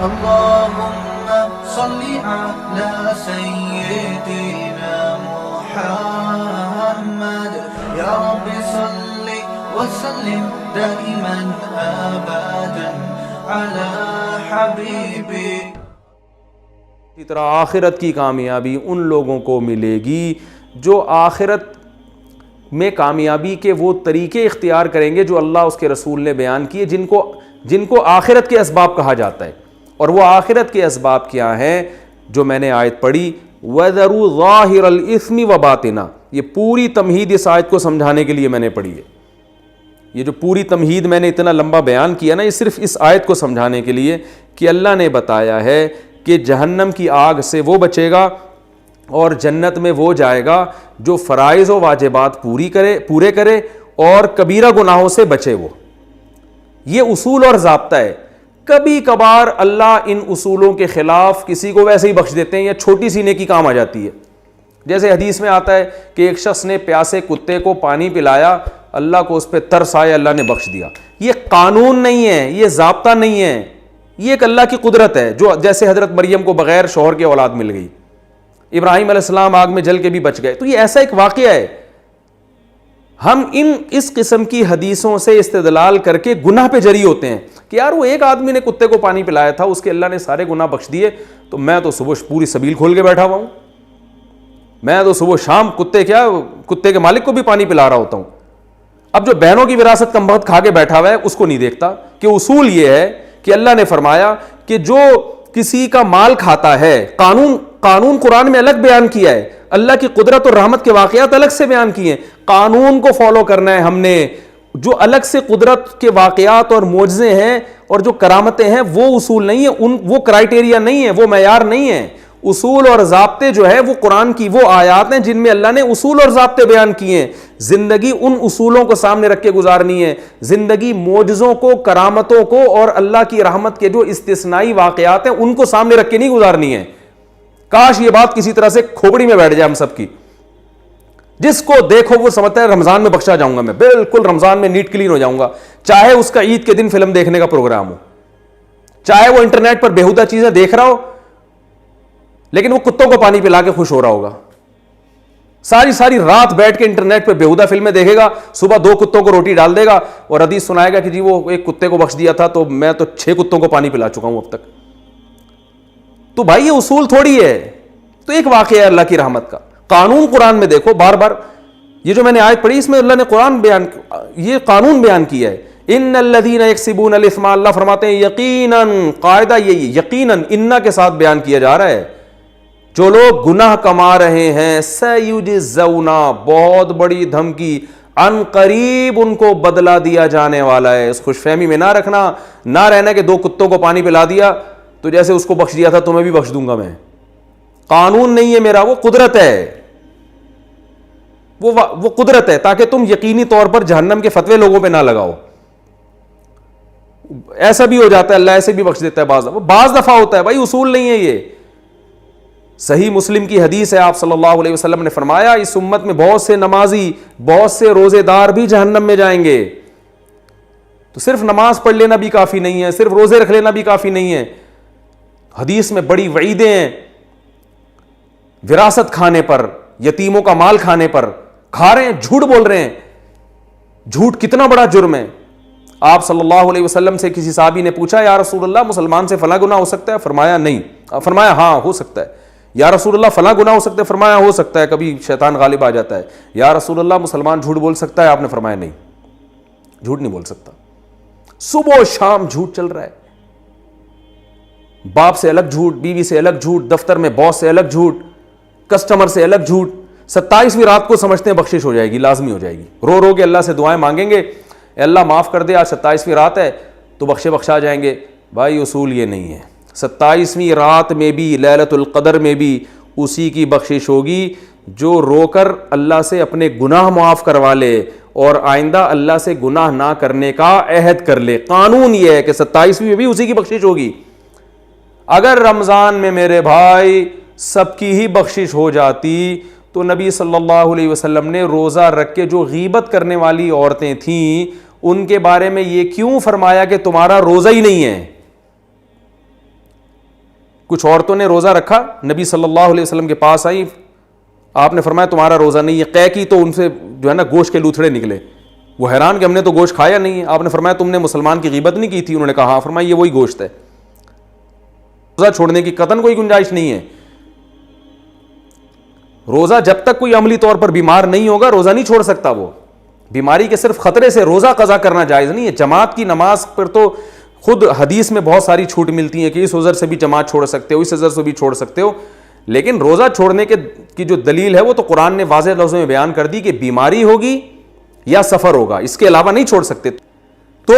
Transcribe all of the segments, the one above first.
اللهم صل على سيدنا محمد يا رب صل وسلم دائما ابدا على حبيبي. اسی طرح آخرت کی کامیابی ان لوگوں کو ملے گی جو آخرت میں کامیابی کے وہ طریقے اختیار کریں گے جو اللہ اس کے رسول نے بیان کیے، جن کو آخرت کے اسباب کہا جاتا ہے. اور وہ آخرت کے اسباب کیا ہیں جو میں نے آیت پڑھی، وَذَرُوا ظَاهِرَ الْإِثْمِ وَبَاطِنَهُ. یہ پوری تمہید اس آیت کو سمجھانے کے لیے میں نے پڑھی ہے. یہ جو پوری تمہید میں نے اتنا لمبا بیان کیا نا، یہ صرف اس آیت کو سمجھانے کے لیے کہ اللہ نے بتایا ہے کہ جہنم کی آگ سے وہ بچے گا اور جنت میں وہ جائے گا جو فرائض و واجبات پورے کرے اور کبیرہ گناہوں سے بچے. وہ یہ اصول اور ضابطہ ہے. کبھی کبھار اللہ ان اصولوں کے خلاف کسی کو ویسے ہی بخش دیتے ہیں یا چھوٹی سی نیکی کام آ جاتی ہے. جیسے حدیث میں آتا ہے کہ ایک شخص نے پیاسے کتے کو پانی پلایا، اللہ کو اس پہ ترس آیا، اللہ نے بخش دیا. یہ قانون نہیں ہے، یہ ضابطہ نہیں ہے، یہ ایک اللہ کی قدرت ہے. جو جیسے حضرت مریم کو بغیر شوہر کے اولاد مل گئی، ابراہیم علیہ السلام آگ میں جل کے بھی بچ گئے. تو یہ ایسا ایک واقعہ ہے. ہم اس قسم کی حدیثوں سے استدلال کر کے گناہ پہ جری ہوتے ہیں کہ یار وہ ایک آدمی نے کتے کو پانی پلایا تھا، اس کے اللہ نے سارے گناہ بخش دیے، تو میں تو صبح پوری سبیل کھول کے بیٹھا ہوا ہوں، میں تو صبح شام کتے کے مالک کو بھی پانی پلا رہا ہوتا ہوں. اب جو بہنوں کی وراثت کم بخت کھا کے بیٹھا ہوا ہے اس کو نہیں دیکھتا کہ اصول یہ ہے کہ اللہ نے فرمایا کہ جو کسی کا مال کھاتا ہے، قانون قرآن میں الگ بیان کیا ہے، اللہ کی قدرت اور رحمت کے واقعات الگ سے بیان کیے ہیں. قانون کو فالو کرنا ہے ہم نے. جو الگ سے قدرت کے واقعات اور معجزے ہیں اور جو کرامتیں ہیں وہ اصول نہیں ہیں، وہ کرائٹیریا نہیں ہے، وہ معیار نہیں ہے. اصول اور ضابطے جو ہے وہ قرآن کی وہ آیات ہیں جن میں اللہ نے اصول اور ضابطے بیان کیے ہیں. زندگی ان اصولوں کو سامنے رکھ کے گزارنی ہے. زندگی معجزوں کو، کرامتوں کو اور اللہ کی رحمت کے جو استثنائی واقعات ہیں ان کو سامنے رکھ کے نہیں گزارنی ہے. کاش یہ بات کسی طرح سے کھوپڑی میں بیٹھ جائے ہم سب کی. جس کو دیکھو وہ سمجھتا ہے رمضان میں بخشا جاؤں گا، میں بالکل رمضان میں نیٹ کلین ہو جاؤں گا، چاہے اس کا عید کے دن فلم دیکھنے کا پروگرام ہو، چاہے وہ انٹرنیٹ پر بیہودہ چیزیں دیکھ رہا ہو، لیکن وہ کتوں کو پانی پلا کے خوش ہو رہا ہوگا. ساری رات بیٹھ کے انٹرنیٹ پہ بیہودہ فلمیں دیکھے گا، صبح 2 کتوں کو روٹی ڈال دے گا اور حدیث سنائے گا کہ جی وہ ایک کتے کو بخش دیا تھا تو میں تو 6 کتوں کو پانی پلا چکا ہوں اب تک. تو بھائی یہ اصول تھوڑی ہے، تو ایک واقعہ ہے اللہ کی رحمت کا. قانون قرآن میں دیکھو بار بار، یہ جو میں نے آیت پڑھی اس میں اللہ نے یہ قانون بیان کیا ہے. ان الذین یکسبون الاثم، اللہ فرماتے ہیں یقیناً، قاعدہ یہی یقیناً انہ کے ساتھ بیان کیا جا رہا ہے، جو لوگ گناہ کما رہے ہیں، سیجزون، بہت بڑی دھمکی، ان قریب ان کو بدلہ دیا جانے والا ہے. اس خوش فہمی میں نہ رہنا کہ 2 کتوں کو پانی پلا دیا تو جیسے اس کو بخش دیا تھا تمہیں بھی بخش دوں گا. میں قانون نہیں ہے میرا، وہ قدرت ہے، وہ قدرت ہے، تاکہ تم یقینی طور پر جہنم کے فتوے لوگوں پہ نہ لگاؤ. ایسا بھی ہو جاتا ہے، اللہ ایسے بھی بخش دیتا ہے، بعض دفعہ ہوتا ہے. بھائی اصول نہیں ہے یہ. صحیح مسلم کی حدیث ہے، آپ صلی اللہ علیہ وسلم نے فرمایا اس امت میں بہت سے نمازی، بہت سے روزے دار بھی جہنم میں جائیں گے. تو صرف نماز پڑھ لینا بھی کافی نہیں ہے، صرف روزے رکھ لینا بھی کافی نہیں ہے. حدیث میں بڑی وعیدیں ہیں وراثت کھانے پر، یتیموں کا مال کھانے پر. کھا رہے ہیں، جھوٹ بول رہے ہیں. جھوٹ کتنا بڑا جرم ہے. آپ صلی اللہ علیہ وسلم سے کسی صحابی نے پوچھا یا رسول اللہ مسلمان سے فلاں گناہ ہو سکتا ہے؟ فرمایا نہیں. فرمایا ہاں ہو سکتا ہے. یا رسول اللہ فلاں گناہ ہو سکتا ہے؟ فرمایا ہو سکتا ہے، کبھی شیطان غالب آ جاتا ہے. یا رسول اللہ مسلمان جھوٹ بول سکتا ہے؟ آپ نے فرمایا نہیں، جھوٹ نہیں بول سکتا. صبح و شام جھوٹ چل رہا ہے. باپ سے الگ جھوٹ، بیوی سے الگ جھوٹ، دفتر میں باس سے الگ جھوٹ، کسٹمر سے الگ جھوٹ. 27ویں رات کو سمجھتے ہیں بخشش ہو جائے گی، لازمی ہو جائے گی. رو رو کے اللہ سے دعائیں مانگیں گے، اے اللہ معاف کر دے، آج 27ویں رات ہے تو بخشا جائیں گے. بھائی اصول یہ نہیں ہے. 27ویں رات میں بھی، لیلۃ القدر میں بھی اسی کی بخشش ہوگی جو رو کر اللہ سے اپنے گناہ معاف کروا لے اور آئندہ اللہ سے گناہ نہ کرنے کا عہد کر لے. قانون یہ ہے کہ 27ویں میں بھی اسی کی بخشش ہوگی. اگر رمضان میں میرے بھائی سب کی ہی بخشش ہو جاتی تو نبی صلی اللہ علیہ وسلم نے روزہ رکھ کے جو غیبت کرنے والی عورتیں تھیں ان کے بارے میں یہ کیوں فرمایا کہ تمہارا روزہ ہی نہیں ہے؟ کچھ عورتوں نے روزہ رکھا, نبی صلی اللہ علیہ وسلم کے پاس آئی, آپ نے فرمایا تمہارا روزہ نہیں ہے. قے کی تو ان سے جو ہے نا گوشت کے لوتھڑے نکلے, وہ حیران کہ ہم نے تو گوشت کھایا نہیں ہے. آپ نے فرمایا تم نے مسلمان کی غیبت نہیں کی تھی؟ انہوں نے کہا ہاں. فرمایا یہ وہی گوشت ہے. روزہ چھوڑنے کی قطعاً کوئی گنجائش نہیں ہے. روزہ جب تک کوئی عملی طور پر بیمار نہیں ہوگا روزہ نہیں چھوڑ سکتا. وہ بیماری کے صرف خطرے سے روزہ قضا کرنا جائز نہیں ہے. جماعت کی نماز پر تو خود حدیث میں بہت ساری چھوٹ ملتی ہیں کہ اس عذر سے بھی جماعت چھوڑ سکتے ہو, اس عذر سے بھی چھوڑ سکتے ہو, لیکن روزہ چھوڑنے کی جو دلیل ہے وہ تو قرآن نے واضح لفظوں میں بیان کر دی کہ بیماری ہوگی یا سفر ہوگا, اس کے علاوہ نہیں چھوڑ سکتے. تو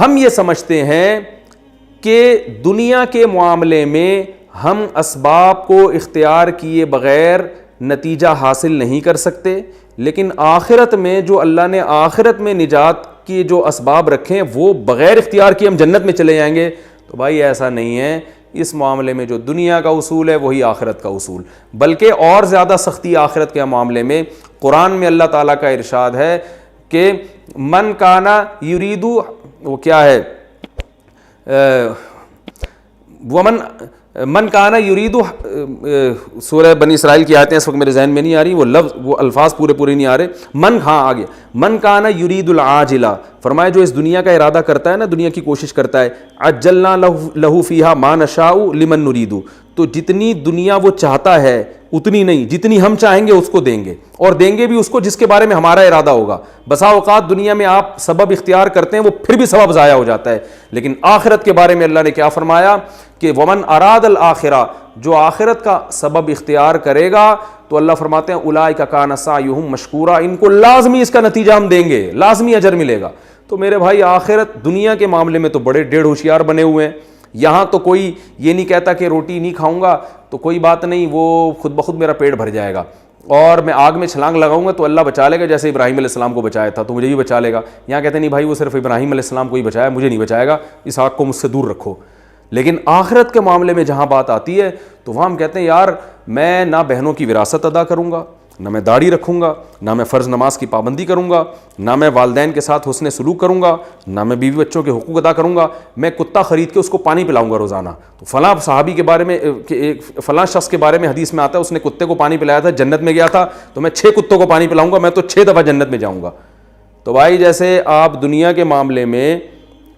ہم یہ سمجھتے ہیں کہ دنیا کے معاملے میں ہم اسباب کو اختیار کیے بغیر نتیجہ حاصل نہیں کر سکتے, لیکن آخرت میں جو اللہ نے آخرت میں نجات کی جو اسباب رکھے ہیں وہ بغیر اختیار کیے ہم جنت میں چلے جائیں گے. تو بھائی ایسا نہیں ہے. اس معاملے میں جو دنیا کا اصول ہے وہی آخرت کا اصول, بلکہ اور زیادہ سختی آخرت کے معاملے میں. قرآن میں اللہ تعالیٰ کا ارشاد ہے کہ من کانا یریدو, وہ کیا ہے, من کانا یریدو, سورہ بنی اسرائیل کی آیتیں اس وقت میرے ذہن میں نہیں آ رہی, وہ لفظ وہ الفاظ پورے نہیں آ رہے. آگے من کانا یرید العاجلہ, فرمایا جو اس دنیا کا ارادہ کرتا ہے نا, دنیا کی کوشش کرتا ہے, عجلنا لہو فیہا ما نشاء لمن نرید, تو جتنی دنیا وہ چاہتا ہے اتنی نہیں, جتنی ہم چاہیں گے اس کو دیں گے, اور دیں گے بھی اس کو جس کے بارے میں ہمارا ارادہ ہوگا. بسا اوقات دنیا میں آپ سبب اختیار کرتے ہیں وہ پھر بھی سبب ضائع ہو جاتا ہے, لیکن آخرت کے بارے میں اللہ نے کیا فرمایا کہ ومن اراد الآخرہ, جو آخرت کا سبب اختیار کرے گا تو اللہ فرماتے ہیں اولئک کان سعیہم مشکورا, ان کو لازمی اس کا نتیجہ ہم دیں گے, لازمی اجر ملے گا. تو میرے بھائی آخرت دنیا کے معاملے میں تو بڑے ڈیڑھ ہوشیار بنے ہوئے ہیں. یہاں تو کوئی یہ نہیں کہتا کہ روٹی نہیں کھاؤں گا تو کوئی بات نہیں, وہ خود بخود میرا پیٹ بھر جائے گا, اور میں آگ میں چھلانگ لگاؤں گا تو اللہ بچا لے گا, جیسے ابراہیم علیہ السلام کو بچایا تھا تو مجھے بھی بچا لے گا. یہاں کہتے ہیں نہیں بھائی وہ صرف ابراہیم علیہ السلام کو ہی بچایا, مجھے نہیں بچائے گا, اس آگ کو مجھ سے دور رکھو. لیکن آخرت کے معاملے میں جہاں بات آتی ہے تو وہاں ہم کہتے ہیں یار میں نہ بہنوں کی وراثت ادا کروں گا, نہ میں داڑھی رکھوں گا, نہ میں فرض نماز کی پابندی کروں گا, نہ میں والدین کے ساتھ حسن سلوک کروں گا, نہ میں بیوی بچوں کے حقوق ادا کروں گا, میں کتا خرید کے اس کو پانی پلاؤں گا روزانہ. تو فلاں صحابی کے بارے میں, فلاں شخص کے بارے میں حدیث میں آتا ہے اس نے کتے کو پانی پلایا تھا, جنت میں گیا تھا, تو میں 6 کتوں کو پانی پلاؤں گا, میں تو 6 دفعہ جنت میں جاؤں گا. تو بھائی جیسے آپ دنیا کے معاملے میں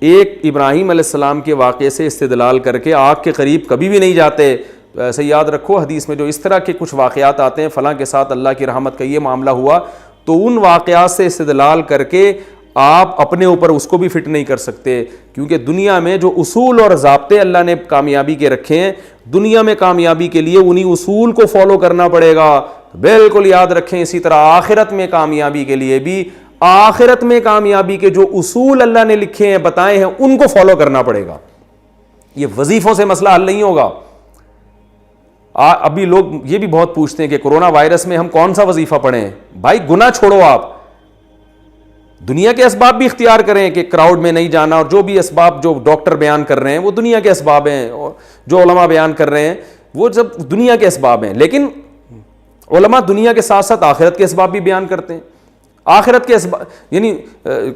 ایک ابراہیم علیہ السلام کے واقعے سے استدلال کر کے آگ کے قریب کبھی بھی نہیں جاتے, تو ایسے یاد رکھو حدیث میں جو اس طرح کے کچھ واقعات آتے ہیں فلاں کے ساتھ اللہ کی رحمت کا یہ معاملہ ہوا, تو ان واقعات سے استدلال کر کے آپ اپنے اوپر اس کو بھی فٹ نہیں کر سکتے, کیونکہ دنیا میں جو اصول اور ضابطے اللہ نے کامیابی کے رکھے ہیں, دنیا میں کامیابی کے لیے انہی اصول کو فالو کرنا پڑے گا. بالکل یاد رکھیں. اسی طرح آخرت میں کامیابی کے لیے بھی آخرت میں کامیابی کے جو اصول اللہ نے لکھے ہیں بتائے ہیں ان کو فالو کرنا پڑے گا. یہ وظیفوں سے مسئلہ حل نہیں ہوگا. ابھی لوگ یہ بھی بہت پوچھتے ہیں کہ کورونا وائرس میں ہم کون سا وظیفہ پڑھیں. بھائی گناہ چھوڑو, آپ دنیا کے اسباب بھی اختیار کریں کہ کراؤڈ میں نہیں جانا, اور جو بھی اسباب جو ڈاکٹر بیان کر رہے ہیں وہ دنیا کے اسباب ہیں, اور جو علماء بیان کر رہے ہیں وہ سب دنیا کے اسباب ہیں, لیکن علماء دنیا کے ساتھ ساتھ آخرت کے اسباب بھی بیان کرتے ہیں. آخرت کے اسباب یعنی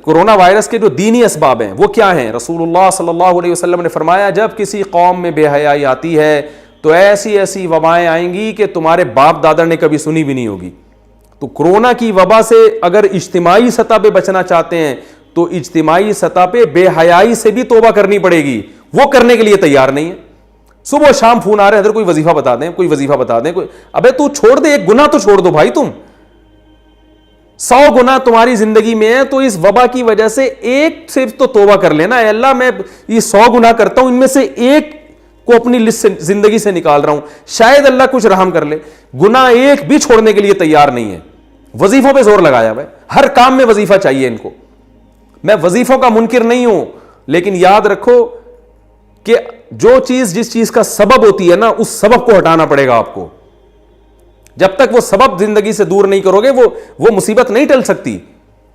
کورونا وائرس کے جو دینی اسباب ہیں وہ کیا ہیں؟ رسول اللہ صلی اللہ علیہ وسلم نے فرمایا جب کسی قوم میں بے حیائی آتی ہے تو ایسی ایسی وبائیں آئیں گی کہ تمہارے باپ دادا نے کبھی سنی بھی نہیں ہوگی. تو کورونا کی وبا سے اگر اجتماعی سطح پہ بچنا چاہتے ہیں تو اجتماعی سطح پہ بے حیائی سے بھی توبہ کرنی پڑے گی. وہ کرنے کے لیے تیار نہیں ہے. صبح شام فون آ رہے ہیں ادھر کوئی وظیفہ بتا دیں, کوئی وظیفہ بتا دیں, کوئی ابے تو چھوڑ دے, ایک گناہ تو چھوڑ دو بھائی. تم 100 گناہ تمہاری زندگی میں ہے تو اس وبا کی وجہ سے ایک صرف تو توبہ کر لینا. اے اللہ میں یہ 100 گناہ کرتا ہوں, ان میں سے ایک کو اپنی لسٹ سے زندگی سے نکال رہا ہوں, شاید اللہ کچھ رحم کر لے. گناہ ایک بھی چھوڑنے کے لیے تیار نہیں ہے. وظیفوں پہ زور لگایا ہوا ہے, ہر کام میں وظیفہ چاہیے ان کو. میں وظیفوں کا منکر نہیں ہوں, لیکن یاد رکھو کہ جو چیز جس چیز کا سبب ہوتی ہے نا اس سبب کو ہٹانا پڑے گا آپ کو. جب تک وہ سبب زندگی سے دور نہیں کرو گے وہ مصیبت نہیں ٹل سکتی,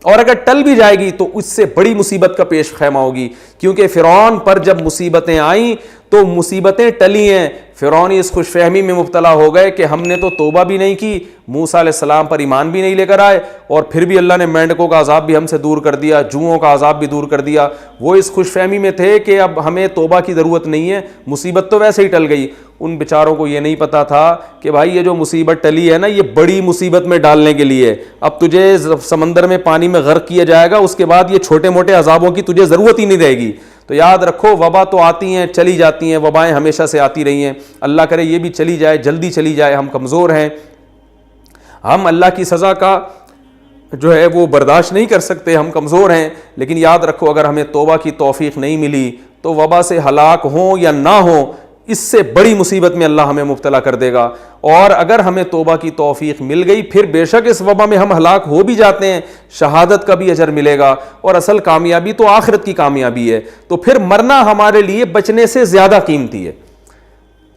اور اگر ٹل بھی جائے گی تو اس سے بڑی مصیبت کا پیش خیمہ ہوگی. کیونکہ فرعون پر جب مصیبتیں آئیں تو مصیبتیں ٹلی ہیں. فرعون اس خوش فہمی میں مبتلا ہو گئے کہ ہم نے تو توبہ بھی نہیں کی, موسیٰ علیہ السلام پر ایمان بھی نہیں لے کر آئے, اور پھر بھی اللہ نے مینڈکوں کا عذاب بھی ہم سے دور کر دیا, جوؤں کا عذاب بھی دور کر دیا. وہ اس خوش فہمی میں تھے کہ اب ہمیں توبہ کی ضرورت نہیں ہے, مصیبت تو ویسے ہی ٹل گئی. ان بیچاروں کو یہ نہیں پتا تھا کہ بھائی یہ جو مصیبت ٹلی ہے نا, یہ بڑی مصیبت میں ڈالنے کے لیے. اب تجھے سمندر میں پانی میں غرق کیا جائے گا, اس کے بعد یہ چھوٹے موٹے عذابوں کی تجھے ضرورت ہی نہیں رہے گی. تو یاد رکھو, وبا تو آتی ہیں چلی جاتی ہیں, وبائیں ہمیشہ سے آتی رہی ہیں, اللہ کرے یہ بھی چلی جائے, جلدی چلی جائے. ہم کمزور ہیں, ہم اللہ کی سزا کا جو ہے وہ برداشت نہیں کر سکتے, ہم کمزور ہیں. لیکن یاد رکھو, اگر ہمیں توبہ کی توفیق نہیں ملی تو وبا سے ہلاک ہوں یا نہ ہوں, اس سے بڑی مصیبت میں اللہ ہمیں مبتلا کر دے گا. اور اگر ہمیں توبہ کی توفیق مل گئی, پھر بے شک اس وبا میں ہم ہلاک ہو بھی جاتے ہیں, شہادت کا بھی اجر ملے گا. اور اصل کامیابی تو آخرت کی کامیابی ہے, تو پھر مرنا ہمارے لیے بچنے سے زیادہ قیمتی ہے.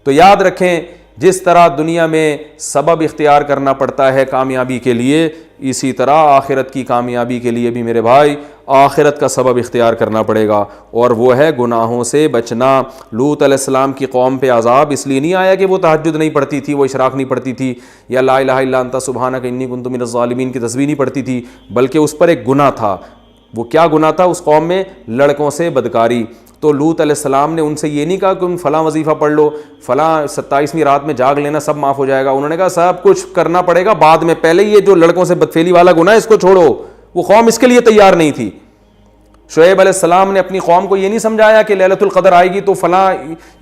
تو یاد رکھیں, جس طرح دنیا میں سبب اختیار کرنا پڑتا ہے کامیابی کے لیے, اسی طرح آخرت کی کامیابی کے لیے بھی میرے بھائی آخرت کا سبب اختیار کرنا پڑے گا, اور وہ ہے گناہوں سے بچنا. لوط علیہ السلام کی قوم پہ عذاب اس لیے نہیں آیا کہ وہ تہجد نہیں پڑھتی تھی, وہ اشراق نہیں پڑھتی تھی, یا لا الہ الا انت سبحانک انی کنت من الظالمین کی تسبیح نہیں پڑھتی تھی, بلکہ اس پر ایک گناہ تھا. وہ کیا گناہ تھا اس قوم میں؟ لڑکوں سے بدکاری. تو لوط علیہ السلام نے ان سے یہ نہیں کہا کہ تم فلاں وظیفہ پڑھ لو, فلاں 27ویں رات میں جاگ لینا, سب معاف ہو جائے گا. انہوں نے کہا سب کچھ کرنا پڑے گا بعد میں, پہلے یہ جو لڑکوں سے بدفعلی والا گناہ اس کو چھوڑو. وہ قوم اس کے لیے تیار نہیں تھی. شعیب علیہ السلام نے اپنی قوم کو یہ نہیں سمجھایا کہ لیلۃ القدر آئے گی تو فلاں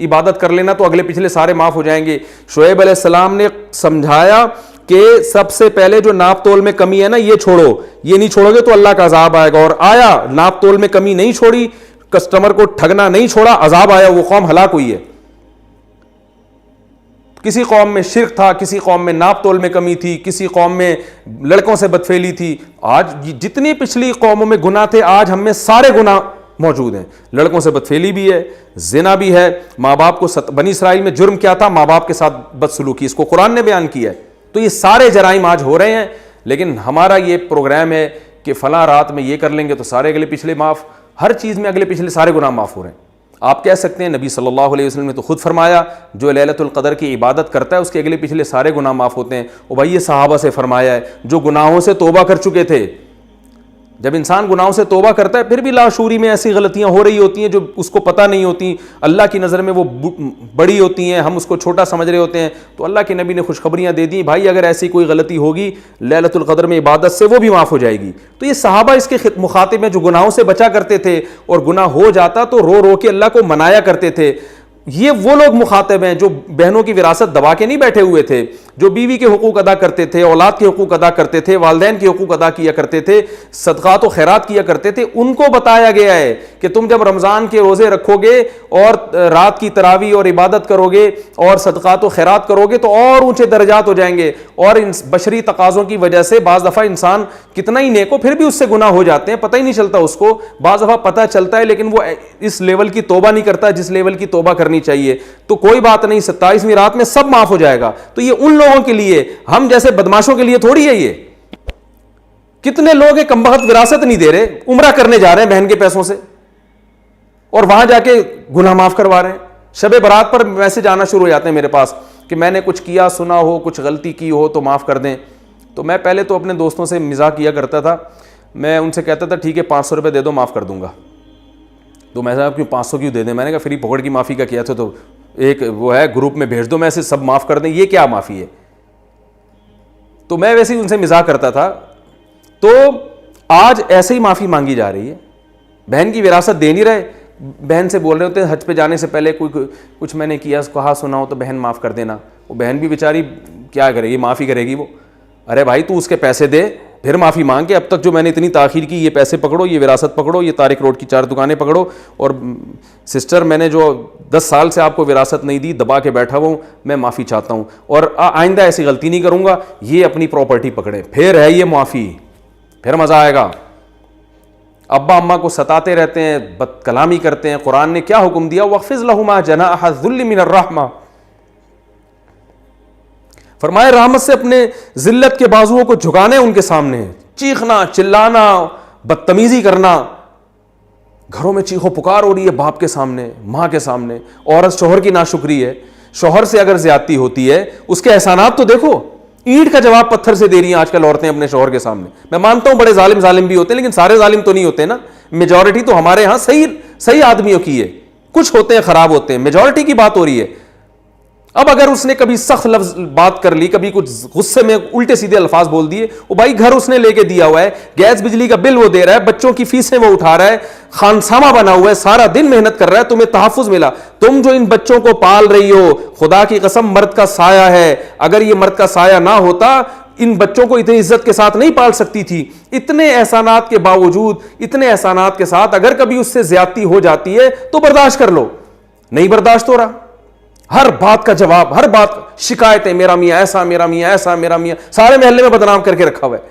عبادت کر لینا تو اگلے پچھلے سارے معاف ہو جائیں گے. شعیب علیہ السلام نے سمجھایا کہ سب سے پہلے جو ناپ تول میں کمی ہے نا, یہ چھوڑو, یہ نہیں چھوڑو گے تو اللہ کا عذاب آئے گا. اور آیا, ناپ تول میں کمی نہیں چھوڑی, کسٹمر کو ٹھگنا نہیں چھوڑا, عذاب آیا, وہ قوم ہلاک ہوئی ہے. کسی قوم میں شرک تھا, کسی قوم میں ناپ تول میں کمی تھی, کسی قوم میں لڑکوں سے بدفعلی تھی. آج جتنی پچھلی قوموں میں گناہ تھے, آج ہم میں سارے گناہ موجود ہیں. لڑکوں سے بدفعلی بھی ہے, زنا بھی ہے, ماں باپ کو بنی اسرائیل میں جرم کیا تھا, ماں باپ کے ساتھ بدسلوکی, اس کو قرآن نے بیان کیا ہے. تو یہ سارے جرائم آج ہو رہے ہیں, لیکن ہمارا یہ پروگرام ہے کہ فلاں رات میں یہ کر لیں گے تو سارے اگلے پچھلے معاف. ہر چیز میں اگلے پچھلے سارے گناہ معاف ہو رہے ہیں. آپ کہہ سکتے ہیں نبی صلی اللہ علیہ وسلم نے تو خود فرمایا جو لیلۃ القدر کی عبادت کرتا ہے اس کے اگلے پچھلے سارے گناہ معاف ہوتے ہیں. او بھائی, یہ صحابہ سے فرمایا ہے جو گناہوں سے توبہ کر چکے تھے. جب انسان گناہوں سے توبہ کرتا ہے, پھر بھی لاشعوری میں ایسی غلطیاں ہو رہی ہوتی ہیں جو اس کو پتہ نہیں ہوتی, اللہ کی نظر میں وہ بڑی ہوتی ہیں, ہم اس کو چھوٹا سمجھ رہے ہوتے ہیں. تو اللہ کے نبی نے خوشخبریاں دے دیں, بھائی اگر ایسی کوئی غلطی ہوگی لیلۃ القدر میں عبادت سے, وہ بھی معاف ہو جائے گی. تو یہ صحابہ اس کے مخاطب ہیں جو گناہوں سے بچا کرتے تھے, اور گناہ ہو جاتا تو رو رو کے اللہ کو منایا کرتے تھے. یہ وہ لوگ مخاطب ہیں جو بہنوں کی وراثت دبا کے نہیں بیٹھے ہوئے تھے, جو بیوی کے حقوق ادا کرتے تھے, اولاد کے حقوق ادا کرتے تھے, والدین کے حقوق ادا کیا کرتے تھے, صدقات و خیرات کیا کرتے تھے. ان کو بتایا گیا ہے کہ تم جب رمضان کے روزے رکھو گے اور رات کی تراویح اور عبادت کرو گے اور صدقات و خیرات کرو گے تو اور اونچے درجات ہو جائیں گے. اور ان بشری تقاضوں کی وجہ سے بعض دفعہ انسان کتنا ہی نیک ہو پھر بھی اس سے گناہ ہو جاتے ہیں, پتہ ہی نہیں چلتا اس کو. بعض دفعہ پتہ چلتا ہے لیکن وہ اس لیول کی توبہ نہیں کرتا جس لیول کی توبہ کرنی چاہیے. تو کوئی بات نہیں, 27ویں رات میں سب معاف ہو جائے گا. تو یہ ان لوگوں کے لیے, ہم جیسے بدماشوں کے لیے تھوڑی ہے. یہ کتنے لوگ ہیں کم بخت وراثت نہیں دے رہے, عمرہ کرنے جا رہے ہیں بہن کے پیسوں سے اور وہاں جا کے گناہ معاف کروا رہے ہیں. شب برات پر میسج آنا شروع ہو جاتے ہیں میرے پاس کہ میں نے کچھ کیا سنا ہو, کچھ غلطی کی ہو تو معاف کر دیں. تو میں پہلے تو اپنے دوستوں سے مزاح کیا کرتا تھا, میں ان سے کہتا تھا ٹھیک ہے 500 روپے دے دو معاف کر دوں گا. تو میں صاحب کیوں 500 کیوں دے دیں, میں نے کہا فری پکڑ کی معافی کا کیا تھا تو ایک وہ ہے گروپ میں بھیج دو, میں سے سب معاف کر دیں, یہ کیا معافی ہے. تو میں ویسے ہی ان سے مزاح کرتا تھا. تو آج ایسے ہی معافی مانگی جا رہی ہے, بہن کی وراثت دے نہیں رہے, بہن سے بول رہے ہوتے ہیں حج پہ جانے سے پہلے کوئی کچھ میں نے کیا کہا سنا ہو تو بہن معاف کر دینا. وہ بہن بھی بیچاری کیا کرے گی, معافی کرے گی وہ. ارے بھائی تو اس کے پیسے دے پھر معافی مانگ کے, اب تک جو میں نے اتنی تاخیر کی, یہ پیسے پکڑو, یہ وراثت پکڑو, یہ طارق روڈ کی 4 دکانیں پکڑو, اور سسٹر میں نے جو 10 سال سے آپ کو وراثت نہیں دی دبا کے بیٹھا ہوں, میں معافی چاہتا ہوں اور آئندہ ایسی غلطی نہیں کروں گا. یہ اپنی پراپرٹی پکڑے, پھر ہے یہ معافی, پھر مزہ آئے گا. ابا اماں کو ستاتے رہتے ہیں, بد کلامی کرتے ہیں. قرآن نے کیا حکم دیا, وَاخْفِضْ لَهُمَا جَنَاحَ الذُّلِّ مِنَ الرَّحْمَةِ, فرمائے رحمت سے اپنے ذلت کے بازوؤں کو جھکانے ان کے سامنے, چیخنا چلانا بدتمیزی کرنا گھروں میں چیخو پکار ہو رہی ہے باپ کے سامنے، ماں کے سامنے. عورت شوہر کی ناشکری ہے، شوہر سے اگر زیادتی ہوتی ہے اس کے احسانات تو دیکھو. اینٹ کا جواب پتھر سے دے رہی ہیں آج کل عورتیں اپنے شوہر کے سامنے. میں مانتا ہوں بڑے ظالم بھی ہوتے ہیں، لیکن سارے ظالم تو نہیں ہوتے نا. میجورٹی تو ہمارے ہاں صحیح آدمیوں کی ہے، کچھ ہوتے ہیں خراب ہوتے ہیں، میجورٹی کی بات ہو رہی ہے. اب اگر اس نے کبھی سخت لفظ بات کر لی، کبھی کچھ غصے میں الٹے سیدھے الفاظ بول دیے، وہ بھائی گھر اس نے لے کے دیا ہوا ہے، گیس بجلی کا بل وہ دے رہا ہے، بچوں کی فیسیں وہ اٹھا رہا ہے، خانسامہ بنا ہوا ہے، سارا دن محنت کر رہا ہے، تمہیں تحفظ ملا. تم جو ان بچوں کو پال رہی ہو، خدا کی قسم مرد کا سایہ ہے. اگر یہ مرد کا سایہ نہ ہوتا ان بچوں کو اتنی عزت کے ساتھ نہیں پال سکتی تھی. اتنے احسانات کے باوجود، اتنے احسانات کے ساتھ اگر کبھی اس سے زیادتی ہو جاتی ہے تو برداشت کر لو. نہیں برداشت ہو رہا، ہر بات کا جواب، ہر بات شکایتیں، میرا میاں ایسا، میرا میاں ایسا، میرا میاں، سارے محلے میں بدنام کر کے رکھا ہوا ہے.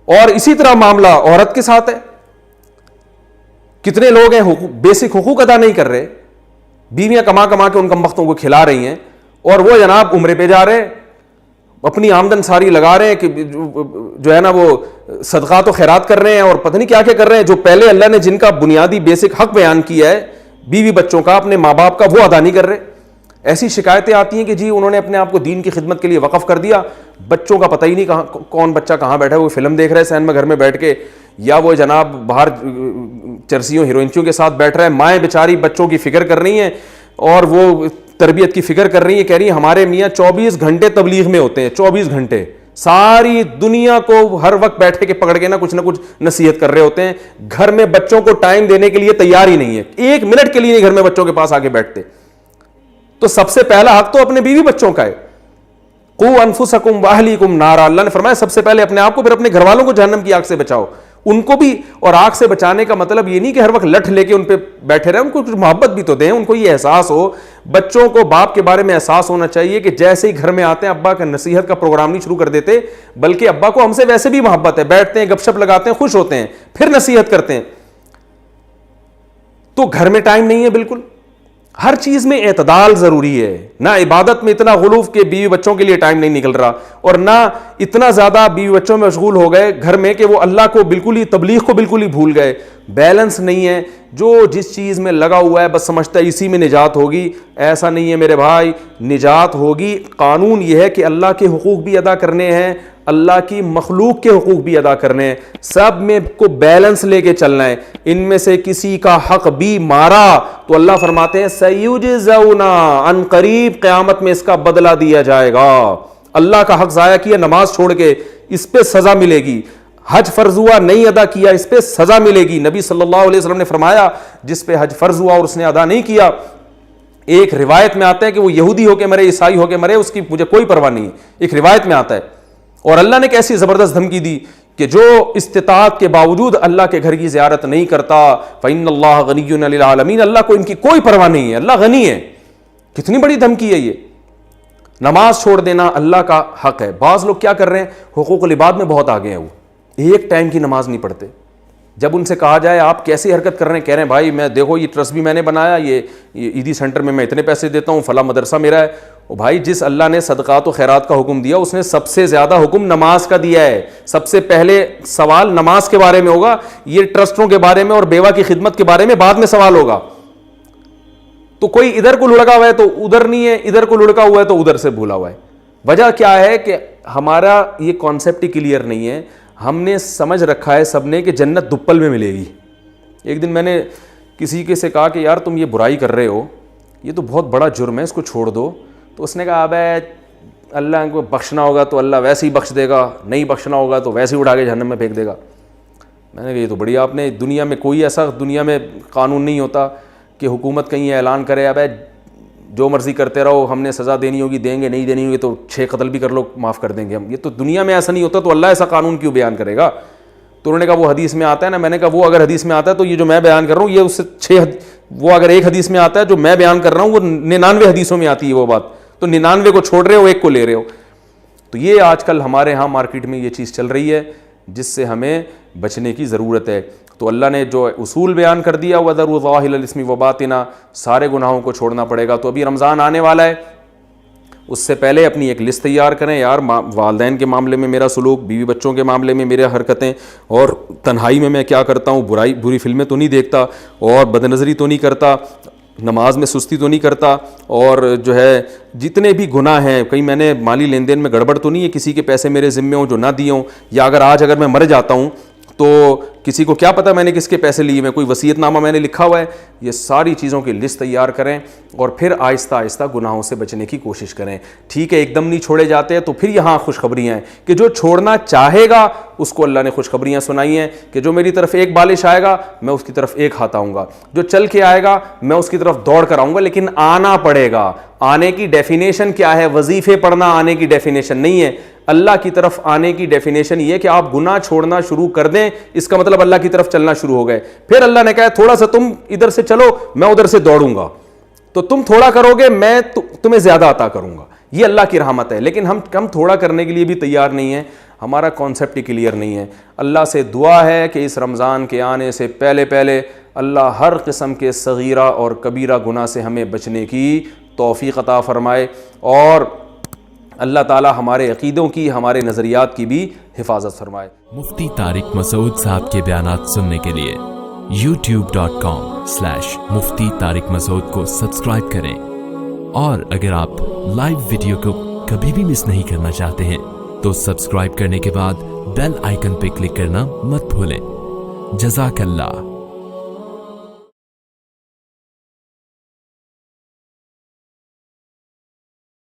اور اسی طرح معاملہ عورت کے ساتھ ہے. کتنے لوگ ہیں بیسک حقوق ادا نہیں کر رہے، بیویاں کما کے ان کمبختوں کو کھلا رہی ہیں، اور وہ جناب عمرے پہ جا رہے ہیں، اپنی آمدن ساری لگا رہے ہیں کہ جو ہے نا وہ صدقات و خیرات کر رہے ہیں اور پتہ نہیں کیا کیا کر رہے ہیں. جو پہلے اللہ نے جن کا بنیادی بیسک حق بیان کیا ہے بیوی بچوں کا، اپنے ماں باپ کا، وہ ادا نہیں کر رہے. ایسی شکایتیں آتی ہیں کہ جی انہوں نے اپنے آپ کو دین کی خدمت کے لیے وقف کر دیا، بچوں کا پتہ ہی نہیں کہاں کون بچہ کہاں بیٹھا ہے، وہ فلم دیکھ رہا ہے سین میں گھر میں بیٹھ کے، یا وہ جناب باہر چرسیوں ہیروئنچیوں کے ساتھ بیٹھ رہا ہے. مائیں بیچاری بچوں کی فکر کر رہی ہیں اور وہ تربیت کی فکر کر رہی ہیں، کہہ رہی ہیں ہمارے میاں 24 گھنٹے تبلیغ میں ہوتے ہیں، 24 گھنٹے ساری دنیا کو ہر وقت بیٹھے کے پکڑ کے نہ کچھ نصیحت کر رہے ہوتے ہیں. گھر میں بچوں کو ٹائم دینے کے لیے تیار ہی نہیں ہے، 1 منٹ کے لیے نہیں گھر میں بچوں کے پاس آ کے بیٹھتے. تو سب سے پہلا حق تو اپنے بیوی بچوں کا ہے. قوا انفسکم واہلیکم نارا، اللہ نے فرمایا سب سے پہلے اپنے آپ کو، پھر اپنے گھر والوں کو جہنم کی آگ سے بچاؤ. ان کو بھی، اور آگ سے بچانے کا مطلب یہ نہیں کہ ہر وقت لٹھ لے کے ان پہ بیٹھے رہے، ان کو کچھ محبت بھی تو دیں، ان کو یہ احساس ہو. بچوں کو باپ کے بارے میں احساس ہونا چاہیے کہ جیسے ہی گھر میں آتے ہیں ابا کا نصیحت کا پروگرام نہیں شروع کر دیتے، بلکہ ابا کو ہم سے ویسے بھی محبت ہے، بیٹھتے ہیں گپ شپ لگاتے ہیں، خوش ہوتے ہیں، پھر نصیحت کرتے ہیں. تو گھر میں ٹائم نہیں ہے بالکل. ہر چیز میں اعتدال ضروری ہے. نہ عبادت میں اتنا غلوف کہ بیوی بچوں کے لیے ٹائم نہیں نکل رہا، اور نہ اتنا زیادہ بیوی بچوں میں مشغول ہو گئے گھر میں کہ وہ اللہ کو بالکل ہی، تبلیغ کو بالکل ہی بھول گئے. بیلنس نہیں ہے. جو جس چیز میں لگا ہوا ہے بس سمجھتا ہے اسی میں نجات ہوگی. ایسا نہیں ہے میرے بھائی، نجات ہوگی. قانون یہ ہے کہ اللہ کے حقوق بھی ادا کرنے ہیں، اللہ کی مخلوق کے حقوق بھی ادا کرنے ہیں، سب میں کو بیلنس لے کے چلنا ہے. ان میں سے کسی کا حق بھی مارا تو اللہ فرماتے ہیں سیجزون، ان قریب قیامت میں اس کا بدلہ دیا جائے گا. اللہ کا حق ضائع کیا نماز چھوڑ کے، اس پہ سزا ملے گی. حج فرض ہوا نہیں ادا کیا، اس پہ سزا ملے گی. نبی صلی اللہ علیہ وسلم نے فرمایا جس پہ حج فرض ہوا اور اس نے ادا نہیں کیا، ایک روایت میں آتا ہے کہ وہ یہودی ہو کے مرے، عیسائی ہو کے مرے، اس کی مجھے کوئی پرواہ نہیں ہے، ایک روایت میں آتا ہے. اور اللہ نے کیسی زبردست دھمکی دی کہ جو استطاعت کے باوجود اللہ کے گھر کی زیارت نہیں کرتا، فإن اللہ غنی عن العالمین، اللہ کو ان کی کوئی پرواہ نہیں ہے، اللہ غنی ہے. کتنی بڑی دھمکی ہے یہ. نماز چھوڑ دینا اللہ کا حق ہے. بعض لوگ کیا کر رہے ہیں، حقوق العباد میں بہت آگے ہیں، وہ ایک ٹائم کی نماز نہیں پڑھتے. جب ان سے کہا جائے آپ کیسی حرکت کر رہے ہیں، کہہ رہے ہیں بھائی میں دیکھو یہ ٹرسٹ بھی میں نے بنایا، یہ عیدی سینٹر میں اتنے پیسے دیتا ہوں، فلاں مدرسہ میرا ہے. او بھائی جس اللہ نے صدقات و خیرات کا حکم دیا اس نے سب سے زیادہ حکم نماز کا دیا ہے. سب سے پہلے سوال نماز کے بارے میں ہوگا، یہ ٹرسٹوں کے بارے میں اور بیوہ کی خدمت کے بارے میں بعد میں سوال ہوگا. تو کوئی ادھر کو لڑکا ہوا ہے تو ادھر نہیں ہے، ادھر کو لڑکا ہوا ہے تو ادھر سے بھولا ہوا ہے. وجہ کیا ہے کہ ہمارا یہ کانسیپٹ ہی کلیئر نہیں ہے. ہم نے سمجھ رکھا ہے سب نے کہ جنت دپل میں ملے گی. ایک دن میں نے کسی کے سے کہا کہ یار تم یہ برائی کر رہے ہو، یہ تو بہت بڑا جرم ہے، اس کو چھوڑ دو. تو اس نے کہا ابے اللہ کو بخشنا ہوگا تو اللہ ویسے ہی بخش دے گا، نہیں بخشنا ہوگا تو ویسے ہی اٹھا کے جہنم میں پھینک دے گا. میں نے کہا یہ تو بڑی آپ نے، دنیا میں کوئی ایسا دنیا میں قانون نہیں ہوتا کہ حکومت کہیں اعلان کرے ابے جو مرضی کرتے رہو، ہم نے سزا دینی ہوگی دیں گے، نہیں دینی ہوگی تو 6 قتل بھی کر لو معاف کر دیں گے ہم. یہ تو دنیا میں ایسا نہیں ہوتا، تو اللہ ایسا قانون کیوں بیان کرے گا؟ تو انہوں نے کہا وہ حدیث میں آتا ہے نا. میں نے کہا وہ اگر حدیث میں آتا ہے تو یہ جو میں بیان کر رہا ہوں یہ اس سے وہ اگر ایک حدیث میں آتا ہے جو میں بیان کر رہا ہوں وہ 99 حدیثوں میں آتی ہے وہ بات، تو 99 کو چھوڑ رہے ہو، ایک کو لے رہے ہو. تو یہ آج کل ہمارے ہاں مارکیٹ میں یہ چیز چل رہی ہے جس سے ہمیں بچنے کی ضرورت ہے. تو اللہ نے جو اصول بیان کر دیا وَذَرُوا ظَاهِرَ الْإِثْمِ وَبَاطِنَهُ، سارے گناہوں کو چھوڑنا پڑے گا. تو ابھی رمضان آنے والا ہے اس سے پہلے اپنی ایک لسٹ تیار کریں. یار والدین کے معاملے میں میرا سلوک, بیوی بچوں کے معاملے میں میرے حرکتیں, اور تنہائی میں کیا کرتا ہوں, بری فلمیں تو نہیں دیکھتا, اور بد نظری تو نہیں کرتا, نماز میں سستی تو نہیں کرتا, اور جو ہے جتنے بھی گناہ ہیں, کہیں میں نے مالی لین دین میں گڑبڑ تو نہیں ہے, کسی کے پیسے میرے ذمے ہوں جو نہ دیے ہوں, یا اگر میں مر جاتا ہوں تو کسی کو کیا پتہ میں نے کس کے پیسے لیے, میں کوئی وصیت نامہ میں نے لکھا ہوا ہے. یہ ساری چیزوں کی لسٹ تیار کریں اور پھر آہستہ آہستہ گناہوں سے بچنے کی کوشش کریں. ٹھیک ہے, ایک دم نہیں چھوڑے جاتے ہیں, تو پھر یہاں خوشخبریاں ہیں کہ جو چھوڑنا چاہے گا اس کو اللہ نے خوشخبریاں سنائی ہیں کہ جو میری طرف ایک بالش آئے گا میں اس کی طرف ایک ہاتھ آؤں گا, جو چل کے آئے گا میں اس کی طرف دوڑ کر آؤں گا, لیکن آنا پڑے گا. آنے کی ڈیفینیشن کیا ہے؟ وظیفے پڑھنا آنے کی ڈیفینیشن نہیں ہے. اللہ کی طرف آنے کی ڈیفینیشن یہ کہ آپ گناہ چھوڑنا شروع کر دیں, اس کا مطلب اللہ کی طرف چلنا شروع ہو گئے. پھر اللہ نے کہا تھوڑا سا تم ادھر سے چلو, میں ادھر سے دوڑوں گا, تو تم تھوڑا کرو گے میں تمہیں زیادہ عطا کروں گا. یہ اللہ کی رحمت ہے. لیکن ہم تھوڑا کرنے کے لیے بھی تیار نہیں ہیں, ہمارا کانسیپٹ ہی کلیئر نہیں ہے. اللہ سے دعا ہے کہ اس رمضان کے آنے سے پہلے اللہ ہر قسم کے صغیرہ اور کبیرہ گناہ سے ہمیں بچنے کی توفیق عطا فرمائے, اور اللہ تعالی ہمارے عقیدوں کی, ہمارے نظریات کی بھی حفاظت فرمائے. مفتی طارق مسعود صاحب کے بیانات سننے کے لیے youtube.com/مفتی طارق مسعود کو سبسکرائب کریں, اور اگر آپ لائیو ویڈیو کو کبھی بھی مس نہیں کرنا چاہتے ہیں تو سبسکرائب کرنے کے بعد بیل آئیکن پہ کلک کرنا مت بھولیں. جزاک اللہ.